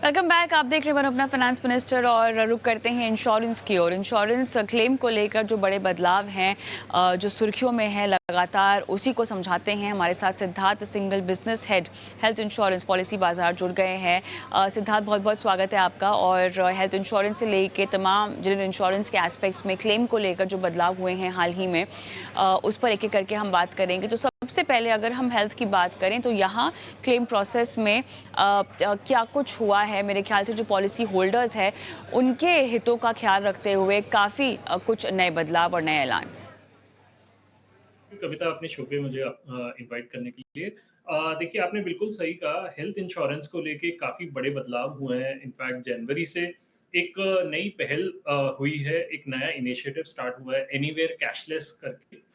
Welcome back. आप देख रहे हैं वन अपना फाइनेंस मिनिस्टर और रुक करते हैं इंश्योरेंस की ओर। इंश्योरेंस क्लेम को लेकर जो बड़े बदलाव हैं, जो सुर्खियों में है लगातार, उसी को समझाते हैं। हमारे साथ Siddharth single, business head health insurance policy बाजार, जुड़ गए हैं। सिद्धार्थ, बहुत बहुत स्वागत है आपका। और हेल्थ इंश्योरेंस से लेके तमाम जनरल इंश्योरेंस के एस्पेक्ट्स में क्लेम को लेकर जो बदलाव हुए हैं हाल ही में, उस पर एक एक करके हम बात करेंगे। तो सबसे पहले अगर हम हेल्थ की बात करें तो यहाँ क्लेम प्रोसेस में क्या कुछ हुआ है। मेरे ख्याल से जो पॉलिसी होल्डर्स है उनके हितों का ख्याल रखते हुए काफ़ी कुछ नए बदलाव और नए ऐलान। कविता, अपने शो पे मुझे इनवाइट करने के लिए। देखिए, आपने बिल्कुल सही कहा। हेल्थ इंश्योरेंस को लेके काफ़ी बड़े बदलाव हुए हैं। इनफैक्ट जनवरी से एक नई पहल हुई है, एक नया इनिशिएटिव स्टार्ट हुआ है, एनीवेयर कैशलेस करके।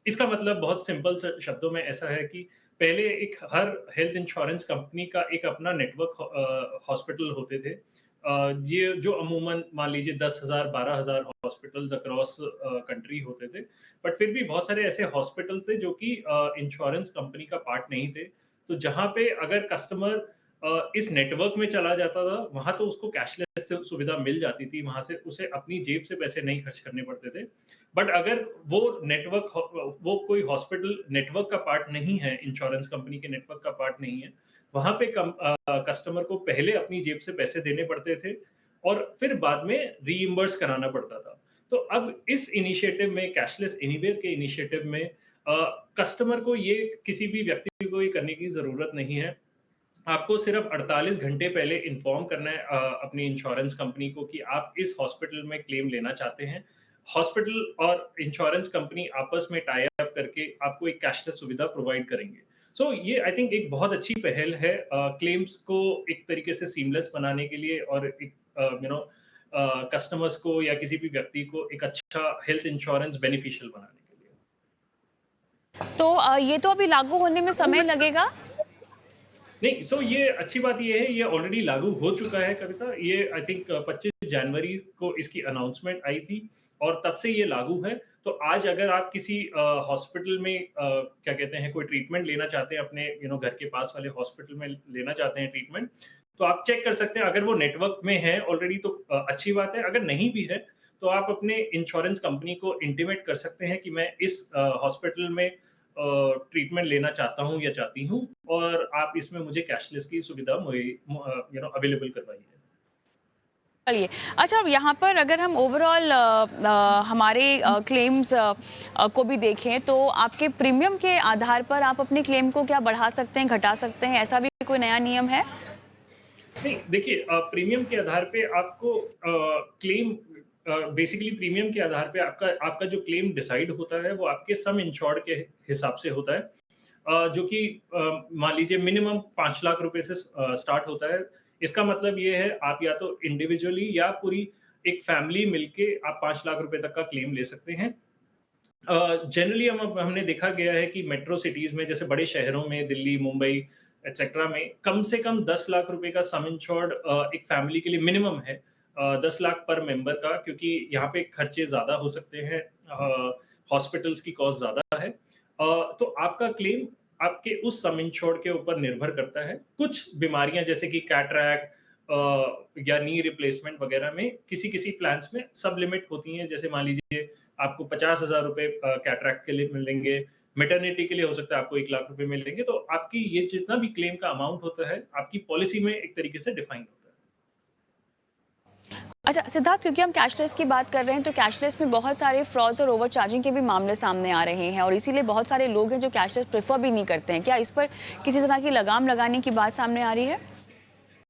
इसका मतलब बहुत सिंपल शब्दों में ऐसा है कि पहले एक हर हेल्थ इंश्योरेंस कंपनी का एक अपना नेटवर्क हॉस्पिटल होते थे। ये जो अमूमन मान लीजिए 10,000 12,000 हॉस्पिटल्स अक्रॉस कंट्री होते थे। बट फिर भी बहुत सारे ऐसे हॉस्पिटल्स थे जो कि इंश्योरेंस कंपनी का पार्ट नहीं थे। तो जहाँ पे अगर कस्टमर इस नेटवर्क में चला जाता था, वहाँ तो उसको कैशलेस सुविधा मिल जाती थी, वहाँ से उसे अपनी जेब से पैसे नहीं खर्च करने पड़ते थे। बट अगर वो नेटवर्क वो कोई हॉस्पिटल नेटवर्क का पार्ट नहीं है, इंश्योरेंस कंपनी के नेटवर्क का पार्ट नहीं है, वहाँ पे कस्टमर को पहले अपनी जेब से पैसे देने पड़ते थे और फिर बाद में रीइंबर्स कराना पड़ता था। तो अब इस इनिशिएटिव में, कैशलेस एनीवेयर के इनिशिएटिव में, कस्टमर को ये किसी भी व्यक्ति को ये करने की ज़रूरत नहीं है। आपको सिर्फ 48 घंटे पहले इन्फॉर्म करना है अपनी इंश्योरेंस कंपनी को कि आप इस हॉस्पिटल में क्लेम लेना चाहते हैं। हॉस्पिटल और इंश्योरेंस कंपनी आपस में टाई अप करके आपको एक कैशलेस सुविधा प्रोवाइड करेंगे। सो ये आई थिंक एक बहुत अच्छी पहल है क्लेम्स को एक तरीके से सीमलेस बनाने के लिए और एक कस्टमर्स को या किसी भी व्यक्ति को एक अच्छा हेल्थ इंश्योरेंस बेनिफिशियल बनाने के लिए। तो ये तो अभी लागू होने में समय लगेगा। नहीं, सो ये अच्छी बात ये है, ये ऑलरेडी लागू हो चुका है कविता। ये आई थिंक 25 जनवरी को इसकी अनाउंसमेंट आई थी और तब से ये लागू है। तो आज अगर आप किसी हॉस्पिटल में क्या कहते हैं, कोई ट्रीटमेंट लेना चाहते हैं, अपने घर के पास वाले हॉस्पिटल में लेना चाहते हैं ट्रीटमेंट, तो आप चेक कर सकते हैं। अगर वो नेटवर्क में है ऑलरेडी तो अच्छी बात है। अगर नहीं भी है, तो आप अपने इंश्योरेंस कंपनी को इंटीमेट कर सकते हैं कि मैं इस हॉस्पिटल में ट्रीटमेंट लेना चाहता हूँ या चाहती हूँ और आप इसमें मुझे कैशलेस की सुविधा अवेलेबल करवाइए। चलिए, अच्छा, अब यहाँ पर अगर हम ओवरऑल हमारे क्लेम्स को भी देखें तो आपके प्रीमियम के आधार पर आप अपने क्लेम को क्या बढ़ा सकते हैं, घटा सकते हैं, ऐसा भी कोई नया नियम है? नहीं, देखिए, प्रीमियम के आधार पे आपको क्लेम बेसिकली प्रीमियम के आधार पे आपका आपका जो क्लेम डिसाइड होता है वो आपके सम इंश्योर्ड के हिसाब से होता है। जो कि मान लीजिए मिनिमम 5 लाख रुपए से स्टार्ट होता है। इसका मतलब ये है, आप या तो इंडिविजुअली या पूरी एक फैमिली मिलके आप 5 लाख रुपए तक का क्लेम ले सकते हैं। जनरली हमने देखा गया है कि मेट्रो सिटीज़ में, जैसे बड़े शहरों में, दिल्ली, मुंबई एटसेट्रा में, कम से कम 10 लाख रुपए का सम इंश्योर्ड एक फैमिली के लिए मिनिमम है। 10 लाख पर मेंबर का, क्योंकि यहाँ पे खर्चे ज़्यादा हो सकते हैं, हॉस्पिटल्स की कॉस्ट ज़्यादा है। तो आपका क्लेम आपके उस सम इंश्योर्ड के ऊपर निर्भर करता है। कुछ बीमारियाँ जैसे कि कैटरैक्ट या नी रिप्लेसमेंट वगैरह में किसी-किसी प्लान्स में सब लिमिट होती हैं। जैसे मान लीजिए आपको 50,000 रुपए कैटरैक्ट के लिए मिलेंगे, मैटरनिटी के लिए हो सकता है आपको 1 लाख रुपए मिलेंगे। तो आपकी ये जितना भी क्लेम का अमाउंट होता है, आपकी पॉलिसी में एक तरीके से डिफाइन होता है। अच्छा सिद्धार्थ, क्योंकि हम कैशलेस की बात कर रहे हैं तो कैशलेस में बहुत सारे फ्रॉड्स और ओवरचार्जिंग के भी मामले सामने आ रहे हैं और इसीलिए बहुत सारे लोग हैं जो कैशलेस प्रेफर भी नहीं करते हैं। क्या इस पर किसी तरह की लगाम लगाने की बात सामने आ रही है?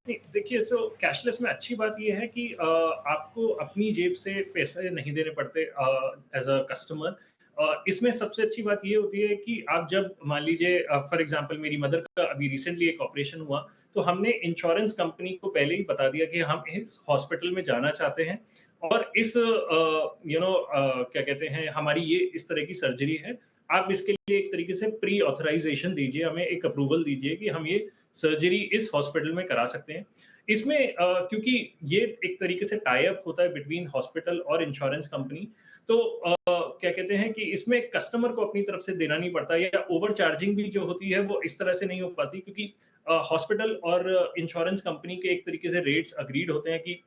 नहीं, देखिए, सो कैशलेस में अच्छी बात ये है कि आपको अपनी जेब से पैसे नहीं देने पड़ते एज़ अ कस्टमर। इसमें सबसे अच्छी बात ये होती है कि आप जब मान लीजिए, फॉर एग्ज़ाम्पल मेरी मदर का अभी रिसेंटली एक ऑपरेशन हुआ, तो हमने इंश्योरेंस कंपनी को पहले ही बता दिया कि हम इस हॉस्पिटल में जाना चाहते हैं और इस क्या कहते हैं, हमारी ये इस तरह की सर्जरी है। आप इसके लिए एक तरीके से प्री ऑथराइजेशन दीजिए, हमें एक अप्रूवल दीजिए कि हम ये सर्जरी इस हॉस्पिटल में करा सकते हैं। इसमें क्योंकि ये एक तरीके से टाई अप होता है बिटवीन हॉस्पिटल और इंश्योरेंस कंपनी, तो क्या कहते हैं कि इसमें कस्टमर को अपनी तरफ से देना नहीं पड़ता, या ओवर चार्जिंग भी जो होती है वो इस तरह से नहीं हो पाती, क्योंकि हॉस्पिटल और इंश्योरेंस कंपनी के एक तरीके से रेट्स अग्रीड होते हैं कि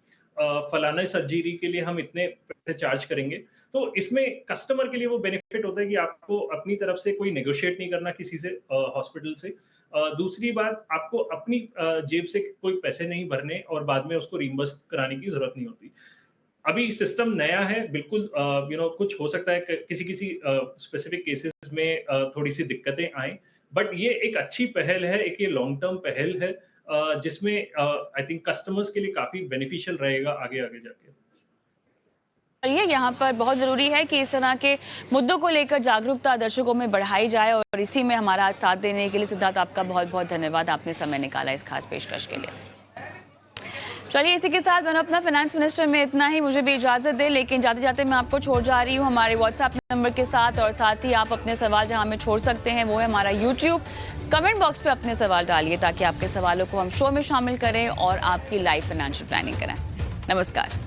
फलाना सर्जरी के लिए हम इतने पैसे चार्ज करेंगे। तो इसमें कस्टमर के लिए वो बेनिफिट होता है कि आपको अपनी तरफ से कोई नेगोशिएट नहीं करना किसी से, हॉस्पिटल से। दूसरी बात, आपको अपनी जेब से कोई पैसे नहीं भरने और बाद में उसको रिइंबर्स कराने की ज़रूरत नहीं होती। अभी सिस्टम नया है, बिल्कुल कुछ हो सकता है किसी-किसी स्पेसिफिक केसेस में थोड़ी-सी दिक्कतें आएँ, बट ये एक अच्छी पहल है, एक ये लॉन्ग टर्म पहल है, जिसमें आई थिंक कस्टमर्स के लिए काफ़ी बेनिफिशियल रहेगा आगे-आगे जाके। चलिए, यहाँ पर बहुत ज़रूरी है कि इस तरह के मुद्दों को लेकर जागरूकता दर्शकों में बढ़ाई जाए, और इसी में हमारा आज साथ देने के लिए सिद्धार्थ आपका बहुत बहुत धन्यवाद, आपने समय निकाला इस खास पेशकश के लिए। चलिए, इसी के साथ मैंने अपना फाइनेंस मिनिस्टर में इतना ही, मुझे भी इजाज़त दे, लेकिन जाते जाते मैं आपको छोड़ जा रही हूँ हमारे व्हाट्सएप नंबर के साथ, और साथ ही आप अपने सवाल जहाँ हमें छोड़ सकते हैं वो है हमारा यूट्यूब। कमेंट बॉक्स पे अपने सवाल डालिए ताकि आपके सवालों को हम शो में शामिल करें और आपकी लाइफ फाइनेंशियल प्लानिंग करें। नमस्कार।